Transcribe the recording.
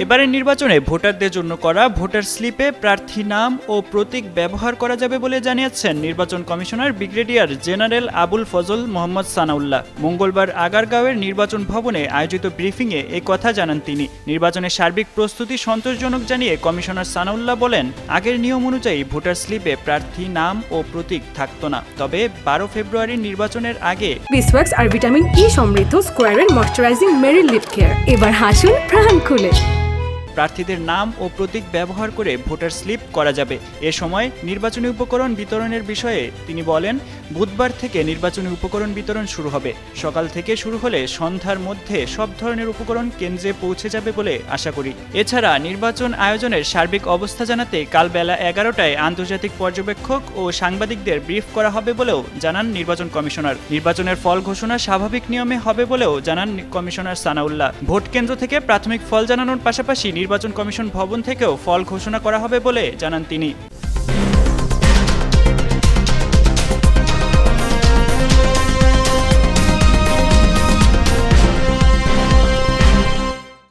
এবারের নির্বাচনে ভোটারদের জন্য করা ভোটার স্লিপে প্রার্থী নাম ও প্রতীক ব্যবহার করা যাবে বলে জানিয়েছেন নির্বাচন commissioner brigadier general Abul Fazal Mohammad Sanaullah. মঙ্গলবার আগারগাঁওয়ের নির্বাচন ভবনে আয়োজিত ব্রিফিংয়ে এ কথা জানান তিনি। নির্বাচনের সার্বিক প্রস্তুতি সন্তোষজনক জানিয়ে কমিশনার সানাউল্লাহ বলেন, আগের নিয়ম অনুযায়ী ভোটার স্লিপে প্রার্থী নাম ও প্রতীক থাকত না, তবে 12 ফেব্রুয়ারি নির্বাচনের আগে বিসওয়াক্স আর ভিটামিন ই সমৃদ্ধ স্কোয়ারের ময়শ্চারাইজিং মেরি লিপ কেয়ার। এবার হাসুন প্রাণ খুলে। প্রার্থীদের নাম ও প্রতীক ব্যবহার করে ভোটার স্লিপ করা যাবে। এ সময় নির্বাচনী উপকরণ বিতরণের বিষয়ে তিনি বলেন, বুধবার থেকে নির্বাচনী উপকরণ বিতরণ শুরু হবে। সকাল থেকে শুরু হলে সন্ধ্যার মধ্যে সব ধরনের উপকরণ কেন্দ্রে পৌঁছে যাবে বলে আশা করি। এছাড়া নির্বাচন আয়োজনের সার্বিক অবস্থা জানাতে কাল বেলা 11টায় আন্তর্জাতিক পর্যবেক্ষক ও সাংবাদিকদের ব্রিফ করা হবে বলেও জানান নির্বাচন কমিশনার। নির্বাচনের ফল ঘোষণা স্বাভাবিক নিয়মে হবে বলেও জানান কমিশনার সানাউল্লাহ। ভোট কেন্দ্র থেকে প্রাথমিক ফল জানানোর পাশাপাশি নির্বাচন কমিশন ভবন থেকেও ফল ঘোষণা করা হবে বলে জানান তিনি।